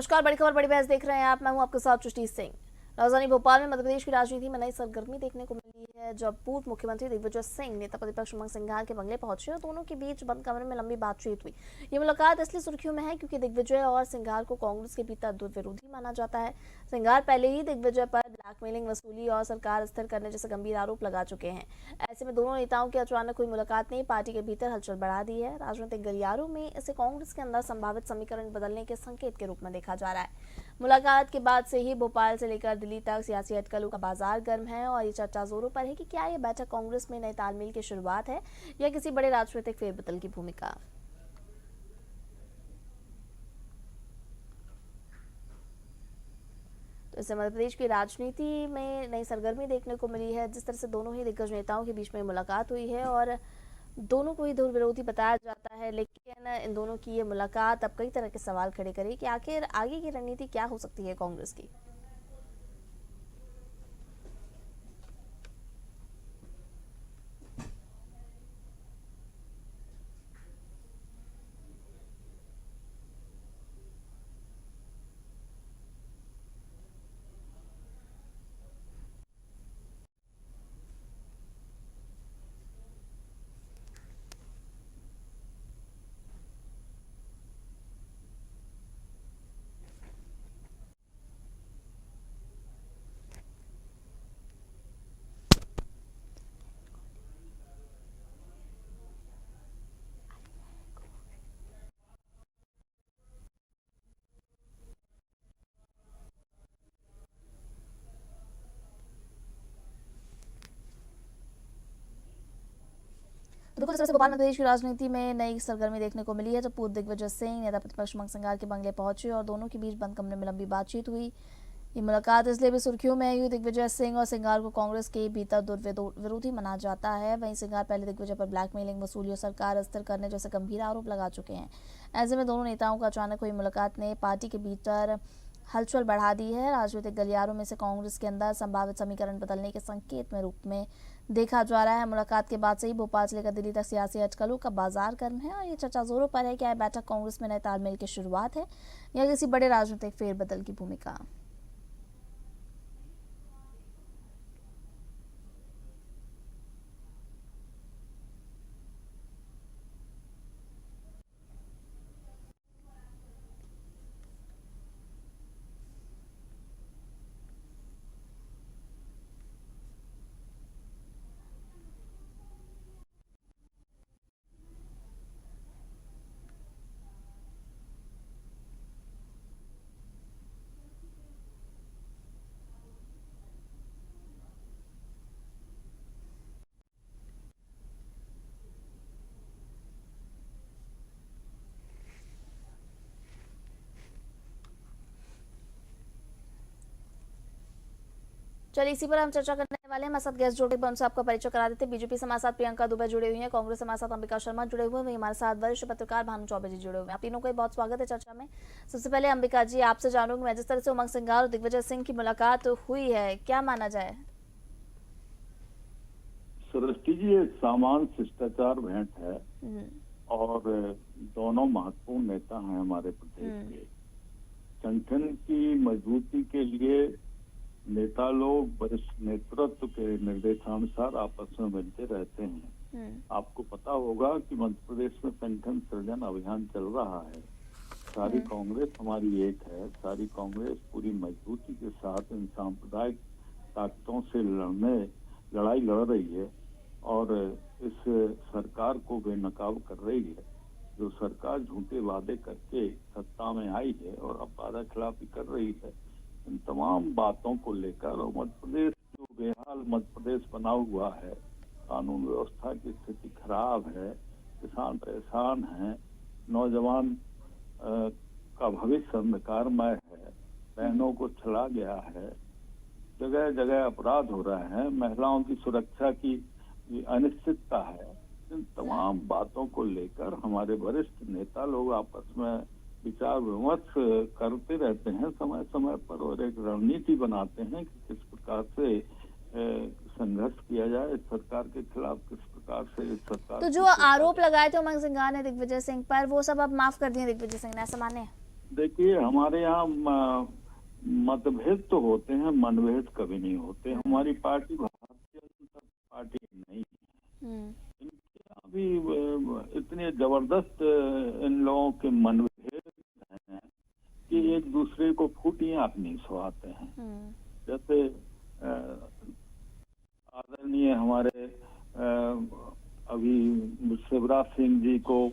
नमस्कार, बड़ी खबर बड़ी बहस देख रहे हैं आप। मैं हूं आपके साथ सृष्टि सिंह। राजधानी भोपाल में मध्य प्रदेश की राजनीति में नई सरगर्मी देखने को मिली है, जब पूर्व मुख्यमंत्री दिग्विजय सिंह नेता प्रतिपक्ष उमंग सिंघार के बंगले पहुंचे और दोनों के बीच बंद कमरे में लंबी बातचीत हुई। ये मुलाकात इसलिए सुर्खियों में है क्योंकि दिग्विजय और सिंघार को कांग्रेस के भीतर दुर्विरोधी माना जाता है। सिंघार पहले ही दिग्विजय पर ब्लैकमेलिंग, वसूली और सरकार स्थिर करने जैसे गंभीर आरोप लगा चुके हैं। ऐसे में दोनों नेताओं की अचानक हुई मुलाकात ने पार्टी के भीतर हलचल बढ़ा दी है। राजनीतिक गलियारों में इसे कांग्रेस के अंदर संभावित समीकरण बदलने के संकेत के रूप में देखा जा रहा है। मुलाकात के बाद से ही भोपाल से लेकर दिल्ली तक सियासी अटकलों का बाजार गर्म है और ये चर्चा जोरों पर है कि क्या ये बैठक कांग्रेस में नए तालमेल की शुरुआत है या किसी बड़े राजनीतिक फेरबदल की भूमिका। तो इससे मध्य प्रदेश की राजनीति में नई सरगर्मी देखने को मिली है। जिस तरह से दोनों ही दिग्गज नेताओं के बीच में मुलाकात हुई है और दोनों को ही धुर विरोधी बताया जाता है, लेकिन इन दोनों की ये मुलाकात अब कई तरह के सवाल खड़े करे कि आखिर आगे की रणनीति क्या हो सकती है कांग्रेस की। देखो, जिस तरह से भोपाल मध्य प्रदेश की राजनीति में नई सरगर्मी देखने को मिली है, जब पूर्व दिग्विजय सिंह नेता प्रतिपक्ष उमंग सिंघार के बंगले पहुंचे और दोनों के बीच बंद कमरे में लंबी बातचीत हुई। ये मुलाकात इसलिए भी सुर्खियों में आई, दिग्विजय सिंह और सिंघार को कांग्रेस के भीतर दुर्विरोधी माना जाता है। वहीं सिंघार पहले दिग्विजय पर ब्लैकमेलिंग, वसूली और सरकार अस्थिर करने जैसे गंभीर आरोप लगा चुके हैं। ऐसे में दोनों नेताओं का अचानक हुई मुलाकात ने पार्टी के भीतर हलचल बढ़ा दी है। राजनीतिक गलियारों में से कांग्रेस के अंदर संभावित समीकरण बदलने के संकेत में रूप में देखा जा रहा है। मुलाकात के बाद से ही भोपाल से लेकर दिल्ली तक सियासी अटकलों का बाजार गर्म है और ये चर्चा जोरों पर है कि यह बैठक कांग्रेस में नए तालमेल की शुरुआत है या किसी बड़े राजनीतिक फेरबदल की भूमिका। चलिए, इसी पर हम चर्चा करने वाले हैं। हमारे साथ गेस्ट जुड़े, उनसे आपका परिचय करा देते हैं। बीजेपी से हमारे साथ प्रियंका दुबे जुड़े हुई हैं, कांग्रेस से हमारे साथ अंबिका शर्मा जुड़े हुए हैं, हमारे साथ वरिष्ठ पत्रकार भानु चौबे जी जुड़े हुए हैं। आप तीनों का बहुत स्वागत है चर्चा में। सबसे पहले अंबिका जी, आपसे जानूंगी मैं, जिस तरह से उमंग सिंघार और दिग्विजय सिंह की मुलाकात हुई है, क्या माना जाए? सृष्टि जी, एक सामान्य शिष्टाचार भेंट है और दोनों महत्वपूर्ण नेता हैं हमारे प्रदेश के। संगठन की मजबूती के लिए नेता लोग वरिष्ठ नेतृत्व के निर्देशानुसार आपस में मिलते रहते हैं। आपको पता होगा कि मध्य प्रदेश में संगठन सृजन अभियान चल रहा है। सारी कांग्रेस हमारी एक है, सारी कांग्रेस पूरी मजबूती के साथ इन सांप्रदायिक ताकतों से लड़ाई लड़ रही है और इस सरकार को बेनकाब कर रही है। जो सरकार झूठे वादे करके सत्ता में आई है और अब वादा खिलाफी कर रही है, इन तमाम बातों को लेकर और मध्य प्रदेश जो बेहाल मध्य प्रदेश बना हुआ है, कानून व्यवस्था की स्थिति खराब है, किसान परेशान हैं, नौजवान का भविष्य अंधकारमय है, बहनों को छला गया है, जगह जगह अपराध हो रहे हैं, महिलाओं की सुरक्षा की अनिश्चितता है। इन तमाम बातों को लेकर हमारे वरिष्ठ नेता लोग आपस में विचार विमर्श करते रहते हैं समय समय पर और एक रणनीति बनाते हैं कि किस प्रकार से संघर्ष किया जाए सरकार के खिलाफ, किस प्रकार से इस सरकार। तो जो आरोप लगाए थे उमंग सिंघार ने दिग्विजय सिंह पर, वो सब अब माफ कर दिए दिग्विजय सिंह ने, ऐसा माने? देखिए, हमारे यहाँ मतभेद तो होते हैं, मनभेद कभी नहीं होते। हमारी पार्टी भारतीय जनता पार्टी नहीं है। इनके यहाँ भी इतने जबरदस्त इन लोगों के मनभेद हैं कि एक दूसरे को फूटियां अपनी सुहाते हैं। जैसे आदरणीय हमारे अभी शिवराज सिंह जी को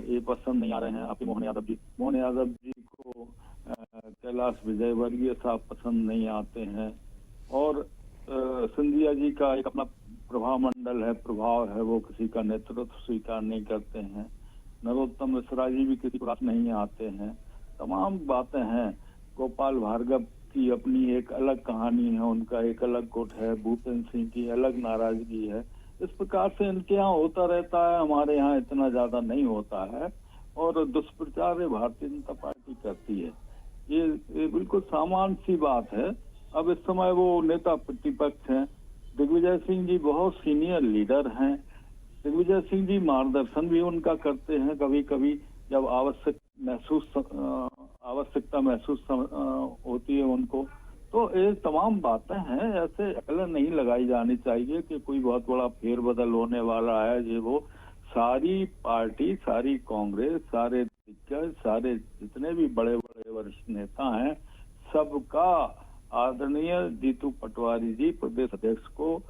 ये पसंद नहीं आ रहे हैं, आपके मोहन यादव जी को कैलाश विजयवर्गीय साहब पसंद नहीं आते हैं, और सिंधिया जी का एक अपना प्रभाव मंडल है, प्रभाव है, वो किसी का नेतृत्व स्वीकार नहीं करते हैं। नरोत्तम मिश्रा जी भी किसी को नहीं आते हैं। तमाम बातें हैं। गोपाल भार्गव की अपनी एक अलग कहानी है, उनका एक अलग गुट है, भूपेंद्र सिंह की अलग नाराजगी है। इस प्रकार से इनके यहाँ होता रहता है, हमारे यहाँ इतना ज्यादा नहीं होता है। और दुष्प्रचार भारतीय जनता पार्टी करती है, ये बिल्कुल सामान्य सी बात है। अब इस समय वो नेता प्रतिपक्ष हैं, दिग्विजय सिंह जी बहुत सीनियर लीडर हैं। दिग्विजय सिंह जी मार्गदर्शन भी उनका करते हैं कभी कभी, जब आवश्यकता महसूस होती है उनको। तो ये तमाम बातें हैं, ऐसे अकल नहीं लगाई जानी चाहिए कि कोई बहुत बड़ा फेरबदल होने वाला है। ये वो सारी पार्टी, सारी कांग्रेस, सारे दिग्गज, सारे जितने भी बड़े बड़े वरिष्ठ नेता हैं, सबका आदरणीय जीतू पटवारी जी प्रदेश अध्यक्ष को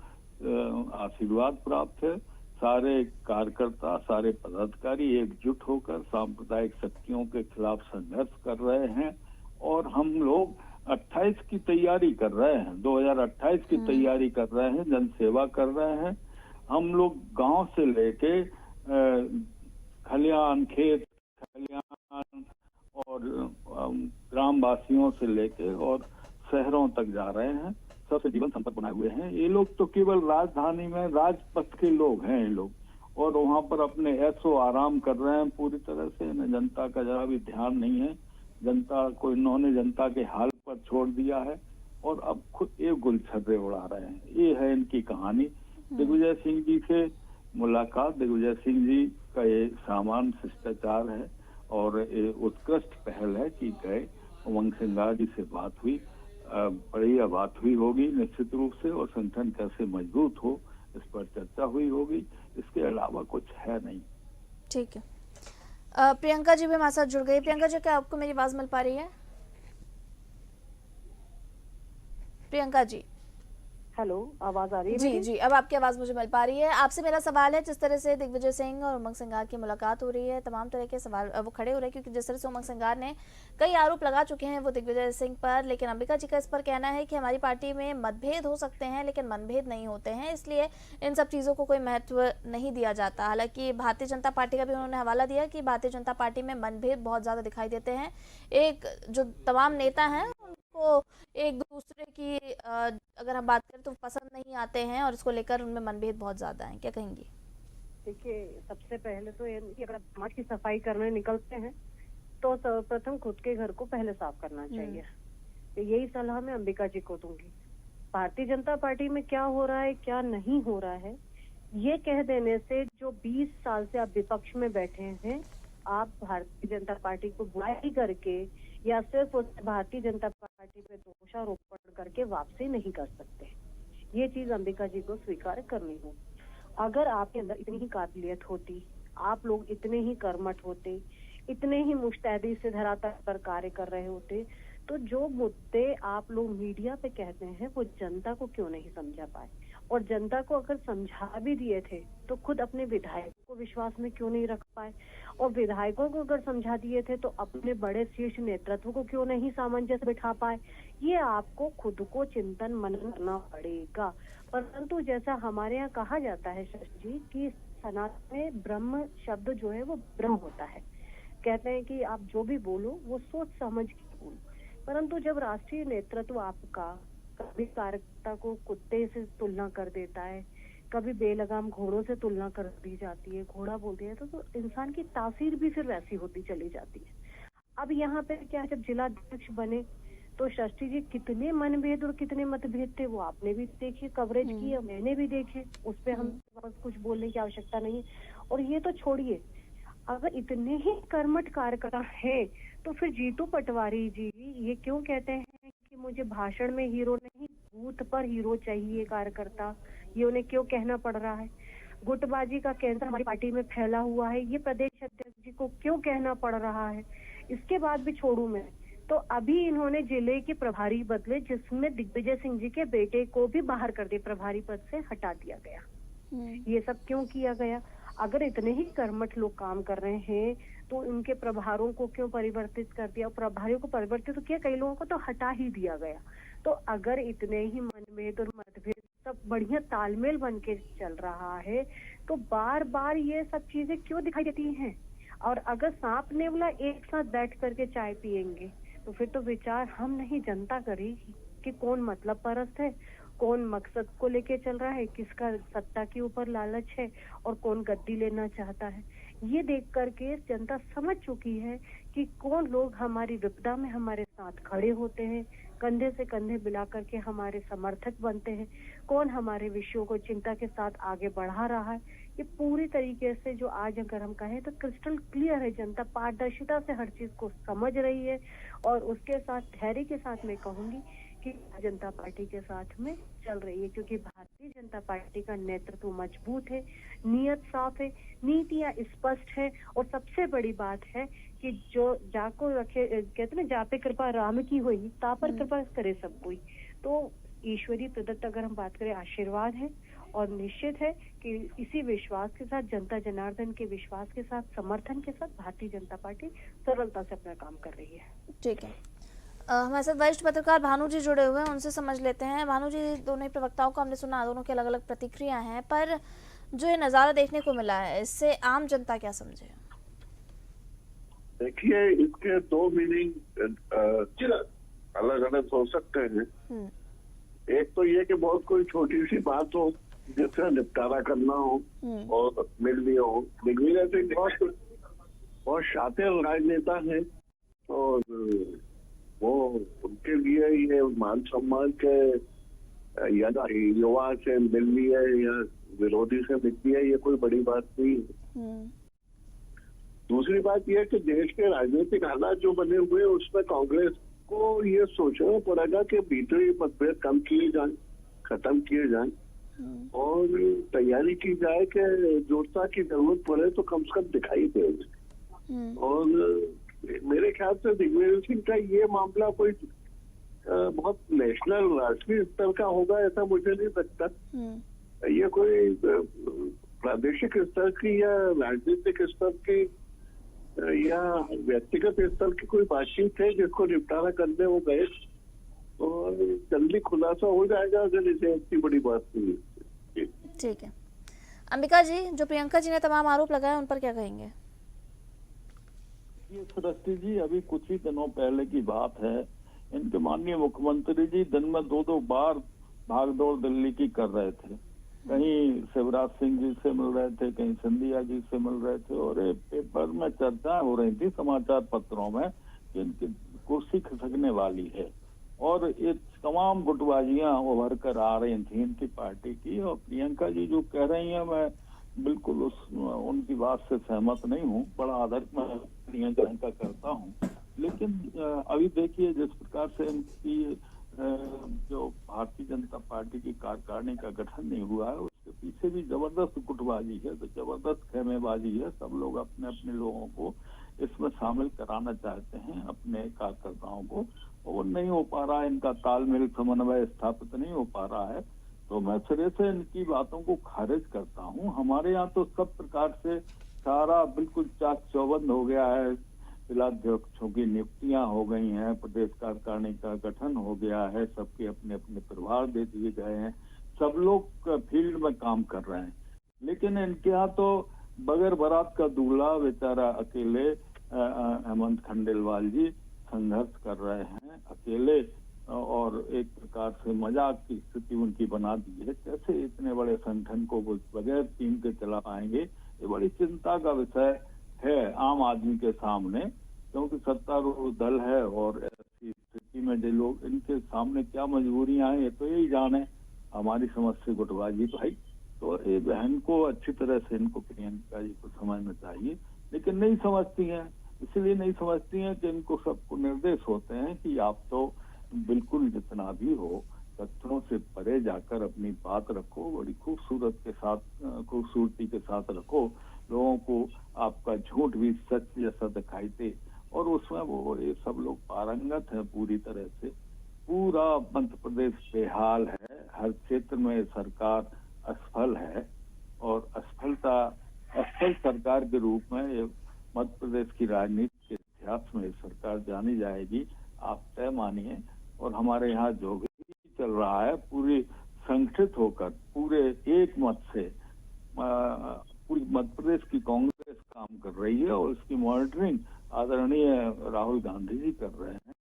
आशीर्वाद प्राप्त है। सारे कार्यकर्ता, सारे पदाधिकारी एकजुट होकर सांप्रदायिक शक्तियों के खिलाफ संघर्ष कर रहे हैं। और हम लोग 28 की तैयारी कर रहे हैं, 2028 की तैयारी कर रहे हैं, जनसेवा कर रहे हैं। हम लोग गांव से लेके खलियान, खेत खलियान और ग्राम वासियों से लेके और शहरों तक जा रहे हैं, सबसे जीवन संपर्क बनाए हुए हैं। ये लोग तो केवल राजधानी में राजपथ के लोग हैं ये लोग, और वहां पर अपने ऐशो आराम कर रहे हैं पूरी तरह से। इन्हें जनता का जरा भी ध्यान नहीं है। जनता को इन्होंने जनता के हाल पर छोड़ दिया है और अब खुद एक गुलछर्रे उड़ा रहे हैं। ये है इनकी कहानी। दिग्विजय सिंह जी से मुलाकात, दिग्विजय सिंह जी का ये सामान्य शिष्टाचार है और ये उत्कृष्ट पहल है कि गए उमंग सिंघार जी से बात हुई, बढ़िया बात हुई होगी निश्चित रूप से, और संगठन कैसे मजबूत हो इस पर चर्चा हुई होगी। इसके अलावा कुछ है नहीं। ठीक है। प्रियंका जी भी हमारे साथ जुड़ गई। प्रियंका जी, क्या आपको मेरी आवाज मिल पा रही है? प्रियंका जी, हेलो, आवाज आ रही है? जी जी, अब आपकी आवाज मुझे मिल पा रही है। आपसे मेरा सवाल है, जिस तरह से दिग्विजय सिंह और उमंग सिंघार की मुलाकात हो रही है, तमाम तरह के सवाल वो खड़े हो रहे हैं, क्योंकि जिस तरह से उमंग सिंघार ने कई आरोप लगा चुके हैं वो दिग्विजय सिंह पर, लेकिन अंबिका जी का इस पर कहना है कि हमारी पार्टी में मतभेद हो सकते हैं लेकिन मनभेद नहीं होते हैं, इसलिए इन सब चीज़ों को कोई महत्व नहीं दिया जाता। हालांकि भारतीय जनता पार्टी का भी उन्होंने हवाला दिया कि भारतीय जनता पार्टी में मनभेद बहुत ज़्यादा दिखाई देते हैं। एक जो तमाम नेता हैं उनको एक दूसरे की अगर हम बात करें तो पसंद नहीं आते हैं और इसको लेकर उनमें मनभेद बहुत ज्यादा है। क्या कहेंगी? देखिए, सबसे पहले तो ये कि अगर समाज की सफाई करने निकलते हैं तो सर्वप्रथम खुद के घर को पहले साफ करना चाहिए। तो यही सलाह मैं अंबिका जी को दूंगी। भारतीय जनता पार्टी में क्या हो रहा है, क्या नहीं हो रहा है, ये कह देने से जो 20 साल से आप विपक्ष में बैठे हैं, आप भारतीय जनता पार्टी को बुराई करके या सिर्फ भारतीय जनता पार्टी पे दोषारोपण करके वापसी नहीं कर सकते। ये चीज अंबिका जी को स्वीकार करनी हो। अगर आपके अंदर इतनी ही काबिलियत होती, आप लोग इतने ही कर्मठ होते, इतने ही मुस्तैदी से धरातल पर कार्य कर रहे होते, तो जो मुद्दे आप लोग मीडिया पे कहते हैं वो जनता को क्यों नहीं समझा पाए? और जनता को अगर समझा भी दिए थे तो खुद अपने विधायकों को विश्वास में क्यों नहीं रख पाए? और विधायकों को अगर समझा दिए थे तो अपने बड़े शीर्ष नेतृत्व को क्यों नहीं सामंजस्य बिठा पाए? ये आपको खुद को चिंतन मनन करना पड़ेगा। परंतु जैसा हमारे यहाँ कहा जाता है शशि जी कि सनातन में ब्रह्म शब्द जो है वो ब्रह्म होता है। कहते हैं कि आप जो भी बोलो वो सोच समझ के बोलो। परंतु जब राष्ट्रीय नेतृत्व आपका कभी कार्यकर्ता को कुत्ते से तुलना कर देता है, कभी बेलगाम घोड़ों से तुलना कर दी जाती है, घोड़ा बोल दिया तो इंसान की तासीर भी फिर वैसी होती चली जाती है। अब यहाँ पे क्या, जब जिलाध्यक्ष बने तो शशि जी कितने मनभेद और कितने मतभेद थे वो आपने भी देखे, कवरेज की, मैंने भी देखे, उस पर हम कुछ बोलने की आवश्यकता नहीं है। और ये तो छोड़िए, अगर इतने ही कर्मठ कार्यकर्ता हैं तो फिर जीतू पटवारी जी ये क्यों कहते हैं कि मुझे भाषण में हीरो नहीं, बूथ पर हीरो चाहिए कार्यकर्ता? ये उन्हें क्यों कहना पड़ रहा है? गुटबाजी का कैंसर हमारी पार्टी में फैला हुआ है, ये प्रदेश अध्यक्ष जी को क्यों कहना पड़ रहा है? इसके बाद भी छोड़ू मैं। तो अभी इन्होंने जिले के प्रभारी बदले, जिसमें दिग्विजय सिंह जी के बेटे को भी बाहर कर दिया, प्रभारी पद से हटा दिया गया। ये सब क्यों किया गया? अगर इतने ही कर्मठ लोग काम कर रहे हैं तो उनके प्रभारों को क्यों परिवर्तित कर दिया? प्रभारियों को परिवर्तित तो किया, कई लोगों को तो हटा ही दिया गया। तो अगर इतने ही मनभेद और मतभेद सब बढ़िया तालमेल बन के चल रहा है तो बार बार ये सब चीजें क्यों दिखाई देती हैं? और अगर सांप नेवला एक साथ बैठ करके चाय पियेंगे तो फिर तो विचार हम नहीं, जनता करेगी कि कौन मतलब परस्त है, कौन मकसद को लेके चल रहा है, किसका सत्ता के ऊपर लालच है और कौन गद्दी लेना चाहता है। ये देख करके जनता समझ चुकी है कि कौन लोग हमारी विपदा में हमारे साथ खड़े होते हैं, कंधे से कंधे मिला करके हमारे समर्थक बनते हैं, कौन हमारे विषयों को चिंता के साथ आगे बढ़ा रहा है। ये पूरी तरीके से जो आज अगर हम कहें तो क्रिस्टल क्लियर है, जनता पारदर्शिता से हर चीज को समझ रही है। और उसके साथ धैर्य के साथ मैं कहूंगी कि जनता पार्टी के साथ में चल रही है, क्योंकि भारतीय जनता पार्टी का नेतृत्व मजबूत है, नियत साफ है, नीतियां स्पष्ट है और सबसे बड़ी बात है कि जो जाको रखे, कहते ना जा पे कृपा राम की हुई ता पर कृपा करे सब कोई। तो ईश्वरीय प्रदत्त अगर हम बात करें आशीर्वाद है और निश्चित है कि इसी विश्वास के साथ, जनता जनार्दन के विश्वास के साथ, समर्थन के साथ भारतीय जनता पार्टी सरलता से अपना काम कर रही है। ठीक है, हमारे साथ वरिष्ठ पत्रकार भानु जी जुड़े हुए हैं, उनसे समझ लेते हैं। भानु जी, दोनों ही प्रवक्ताओं को हमने सुना, दोनों की अलग अलग प्रतिक्रिया हैं, पर जो ये नज़ारा देखने को मिला है इससे आम जनता क्या समझे? देखिए, इसके दो मीनिंग अलग अलग हो सकते हैं। एक तो ये कि बहुत कोई छोटी सी बात हो जिसका निपटारा करना हो और मिल लिया हो। दिग्विजय सिंह बहुत शातिर राजनेता है और वो उनके लिए ये मान सम्मान के या युवा से मिल लिया या विरोधी से मिल लिया, ये कोई बड़ी बात नहीं है। दूसरी बात यह कि देश के राजनीतिक हालात जो बने हुए हैं उसमें कांग्रेस को ये सोचना पड़ेगा कि भीतरी मतभेद कम किए जाए, खत्म किए जाए और तैयारी की जाए कि जोड़ता की जरूरत पड़े तो कम से कम दिखाई दे। और मेरे ख्याल से दिग्विजय सिंह का ये मामला कोई बहुत नेशनल राष्ट्रीय स्तर का होगा ऐसा मुझे नहीं लगता। ये कोई प्रादेशिक स्तर की या राजनीतिक स्तर की या व्यक्तिगत स्तर की कोई बातचीत है जिसको निपटारा करने वो गए और जल्दी खुलासा हो जाएगा अगर इसे इतनी बड़ी बात नहीं है। ठीक है, अंबिका जी, जो प्रियंका जी ने तमाम आरोप लगाए उन पर क्या कहेंगे? ये सृष्टि जी, अभी कुछ ही दिनों पहले की बात है, इनके माननीय मुख्यमंत्री जी दिन में 2-2 बार भागदौड़ दिल्ली की कर रहे थे। कहीं शिवराज सिंह जी से मिल रहे थे, कहीं सिंधिया जी से मिल रहे थे और पेपर में चर्चा हो रही थी, समाचार पत्रों में, कि इनकी कुर्सी खिसकने वाली है और ये तमाम गुटबाजियां उभर कर आ रही थी इनकी पार्टी की। और प्रियंका जी जो कह रही हैं, मैं बिल्कुल उनकी बात से सहमत नहीं हूँ। बड़ा आदर मैं प्रियंका का करता हूँ, लेकिन अभी देखिए जिस प्रकार से इनकी जो भारतीय जनता पार्टी की कार्यकारिणी का गठन नहीं हुआ है उसके पीछे भी जबरदस्त गुटबाजी है, तो जबरदस्त खेमेबाजी है। सब लोग अपने अपने लोगों को इसमें शामिल कराना चाहते हैं, अपने कार्यकर्ताओं को, और नहीं हो पा रहा है, इनका तालमेल समन्वय स्थापित नहीं हो पा रहा है। तो मैं सिरे से इनकी बातों को खारिज करता हूँ। हमारे यहाँ तो सब प्रकार से सारा बिल्कुल चाक चौबंद हो गया है, जिलाध्यक्षों की नियुक्तियां हो गई हैं, प्रदेश कार्यकारिणी का गठन हो गया है, सबके अपने अपने प्रभार दे दिए गए हैं, सब लोग फील्ड में काम कर रहे हैं। लेकिन इनके यहाँ तो बगैर बारात का दूल्हा बेचारा अकेले हेमंत खंडेलवाल जी संघर्ष कर रहे हैं अकेले, और एक प्रकार से मजाक की स्थिति उनकी बना दी है। कैसे इतने बड़े संगठन को वो बगैर टीम के चला पाएंगे, ये बड़ी चिंता का विषय है आम आदमी के सामने, क्योंकि सत्तारूढ़ दल है और ऐसी स्थिति में जो लोग इनके सामने क्या मजबूरियां हैं ये तो यही जाने। हमारी समझ से गुटबाजी तो है, तो ये बहन को अच्छी तरह से इनको प्रियंका जी को समझना चाहिए, लेकिन नहीं समझती हैं। इसलिए नहीं समझती हैं कि इनको सबको निर्देश होते हैं कि आप तो बिल्कुल जितना भी हो तथ्यों से परे जाकर अपनी बात रखो, बड़ी खूबसूरती के साथ रखो, लोगों को आपका झूठ भी सच जैसा दिखाई दे। और उसमें वो ये सब लोग पारंगत हैं पूरी तरह से। पूरा मध्य प्रदेश बेहाल है, हर क्षेत्र में सरकार असफल है और असफल सरकार के रूप में ये मध्य प्रदेश की राजनीति के इतिहास में सरकार जानी जाएगी, आप तय मानिए। और हमारे यहाँ जो भी चल रहा है पूरी संगठित होकर पूरे एक मत से पूरी मध्य प्रदेश की कांग्रेस काम कर रही है और इसकी मॉनिटरिंग आदरणीय राहुल गांधी जी कर रहे हैं।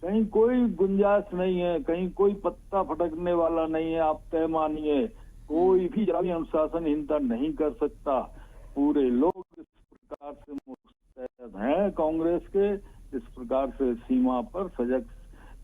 कहीं कोई गुंजाइश नहीं है, कहीं कोई पत्ता फटकने वाला नहीं है, आप तय मानिए। कोई भी अनुशासनहीनता नहीं कर सकता। पूरे लोग इस प्रकार से मुस्तैद हैं कांग्रेस के, इस प्रकार से सीमा पर सजग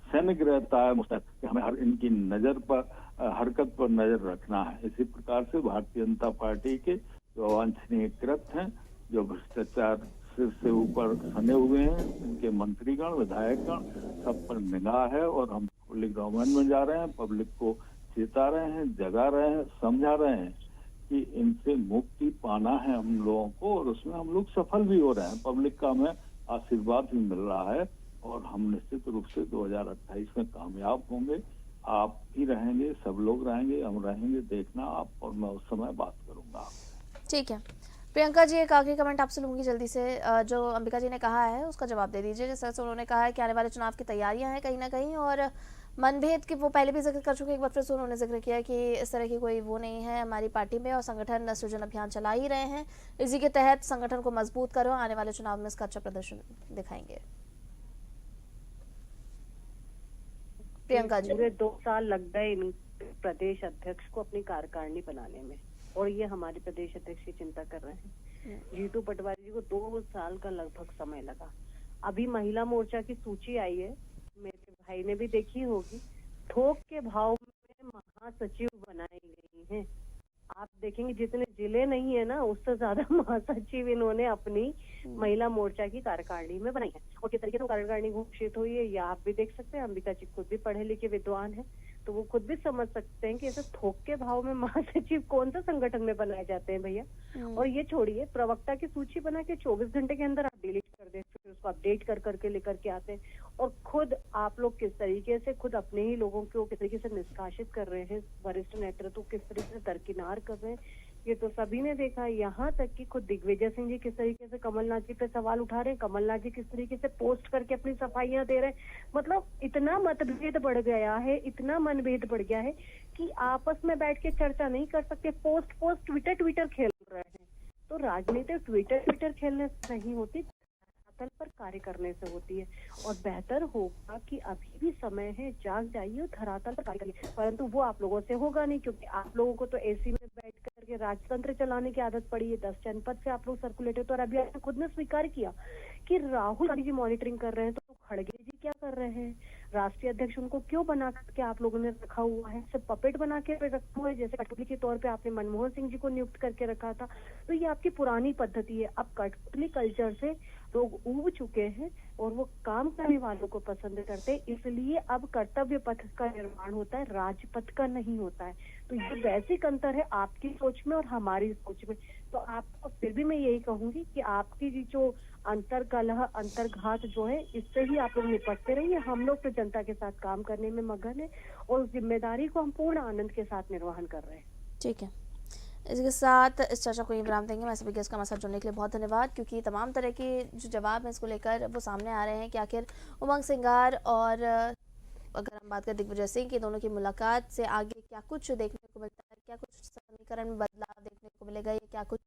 सैनिक रहता है मुस्तैद कि हमें हर इनकी नजर पर हरकत पर नजर रखना है। इसी प्रकार से भारतीय जनता पार्टी के जो अवांछनीय कृत्य हैं, जो भ्रष्टाचार सिर से ऊपर सने हुए हैं, इनके मंत्रीगण विधायकगण सब पर निगाह है और हम पब्लिक डोमेन में जा रहे हैं, पब्लिक को चेता रहे हैं, जगा रहे हैं, समझा रहे हैं कि इनसे मुक्ति पाना है हम लोगों को और उसमें हम लोग सफल भी हो रहे हैं। पब्लिक का हमें आशीर्वाद भी मिल रहा है और हम निश्चित रूप से 2028 में कामयाब होंगे। आप भी रहेंगे, सब लोग रहेंगे, हम रहेंगे, देखना आप, और मैं उस समय बात करूंगा। ठीक है प्रियंका जी, एक आखिरी कमेंट आपसे लूंगी जल्दी से। जो अंबिका जी ने कहा है उसका जवाब दे दीजिए। जैसे उन्होंने कहा है कि आने वाले चुनाव की तैयारियां हैं कहीं ना कहीं और मनभेद की वो पहले भी जिक्र कर चुके, एक बार फिर से उन्होंने जिक्र किया कि इस तरह की कोई वो नहीं है हमारी पार्टी में और संगठन सृजन अभियान चला ही रहे हैं। इसी के तहत संगठन को मजबूत करो, आने वाले चुनाव में इसका अच्छा प्रदर्शन दिखाएंगे। प्रियंका जी, पूरे 2 साल लग गए इन प्रदेश अध्यक्ष को अपनी कार्यकारिणी बनाने में और ये हमारे प्रदेश अध्यक्ष की चिंता कर रहे हैं। जीतू पटवारी जी को 2 साल का लगभग समय लगा। अभी महिला मोर्चा की सूची आई है, मेरे भाई ने भी देखी होगी। थोक के भाव में महासचिव बनाई गई हैं। आप देखेंगे जितने जिले नहीं है ना, उससे ज्यादा महासचिव इन्होंने अपनी महिला मोर्चा की कार्यकारिणी में बनाई है। और किस तरीके से कार्यकारिणी घोषित हुई है ये आप भी देख सकते हैं। अंबिका जी खुद भी पढ़े लिखे विद्वान है, तो वो खुद भी समझ सकते हैं कि ऐसे थोक के भाव में महासचिव कौन सा संगठन में बनाए जाते हैं भैया। और ये छोड़िए, प्रवक्ता की सूची बना के 24 घंटे के अंदर आप डिलीट कर दें, फिर उसको अपडेट कर करके लेकर के आते हैं। और खुद आप लोग किस तरीके से खुद अपने ही लोगों को किस तरीके से निष्कासित कर रहे हैं, वरिष्ठ नेतृत्व किस तरीके से दरकिनार कर रहे हैं, ये तो सभी ने देखा। यहाँ तक कि खुद दिग्विजय सिंह जी किस तरीके से कमलनाथ जी पे सवाल उठा रहे हैं, कमलनाथ जी किस तरीके से पोस्ट करके अपनी सफाइयां दे रहे हैं। मतलब इतना मतभेद बढ़ गया है, इतना मनभेद बढ़ गया है कि आपस में बैठ के चर्चा नहीं कर सकते। पोस्ट ट्विटर खेल रहे हैं। तो राजनीति ट्विटर खेलने से नहीं होती, धरातल पर कार्य करने से होती है। और बेहतर होगा कि अभी भी समय है, जाग जाइए और धरातल पर कार्य करिए। परंतु वो आप लोगों से होगा नहीं, क्योंकि आप लोगों को तो एसी में बैठ करके राजतंत्र चलाने की आदत पड़ी है। 10 जनपद से आप लोग सर्कुलेटेड। और अभी आपने खुद ने स्वीकार किया कि राहुल गांधी जी मॉनिटरिंग कर रहे हैं, तो खड़गे जी क्या कर रहे हैं? राष्ट्रीय अध्यक्ष उनको क्यों बना करके आप लोगों ने रखा हुआ है? सिर्फ पपेट बना के रखा हुआ है, जैसे कठपुतली के तौर पे आपने मनमोहन सिंह जी को नियुक्त करके रखा था। तो ये आपकी पुरानी पद्धति है। अब कठपुतली कल्चर से लोग ऊब चुके हैं और वो काम करने वालों को पसंद करते हैं। इसलिए अब कर्तव्य पथ का निर्माण होता है, राजपथ का नहीं होता है। तो ये बेसिक अंतर है आपकी सोच में और हमारी सोच में। तो आपको फिर भी मैं यही कहूंगी कि आपकी जो अंतर्कलह अंतर्घात जो है, इससे ही आप लोग निपटते रहिए। हम लोग तो जनता के साथ काम करने में मगन है और उस जिम्मेदारी को हम पूर्ण आनंद के साथ निर्वहन कर रहे हैं। ठीक है, इसके साथ इस चर्चा को यही विराम देंगे। मैं सभी गेस्ट का हमारे साथ जुड़ने के लिए बहुत धन्यवाद, क्योंकि तमाम तरह के जो जवाब हैं इसको लेकर वो सामने आ रहे हैं कि आखिर उमंग सिंगार और अगर हम बात करें दिग्विजय सिंह की, दोनों की मुलाकात से आगे क्या कुछ देखने को मिलता है, क्या कुछ समीकरण में बदलाव देखने को मिलेगा, ये क्या कुछ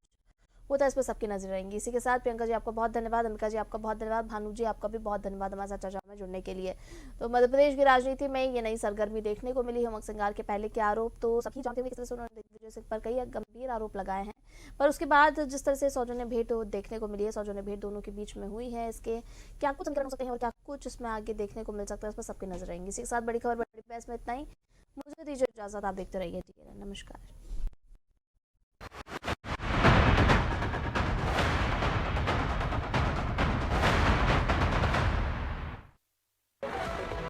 होता है, इस पर सबकी नजर रहेंगी। इसी के साथ प्रियंका जी आपका बहुत धन्यवाद, अंबिका जी आपका बहुत धन्यवाद, भानु जी आपका भी बहुत धन्यवाद हमारे साथ चर्चा में जुड़ने के लिए। तो मध्य प्रदेश की राजनीति में ये नई सरगर्मी देखने को मिली। उमंग सिंगार के पहले के आरोप तो सभी जानते हुए किस तरह से उन्होंने दिग्विजय सिंह पर कई गंभीर आरोप लगाए हैं, पर उसके बाद जिस तरह से सौजन्य भेंट देखने को मिली है, सौजन्य भेंट दोनों के बीच में हुई है, इसके क्या कुछ समीकरण हो सकते हैं और क्या कुछ इसमें आगे देखने को मिल सकता है, इस पर सबकी नजर रहेंगी। इसी के साथ बड़ी खबर बड़ी बहस में इतना ही। मुझे दीजिए इजाजत, आप देखते रहिए। नमस्कार।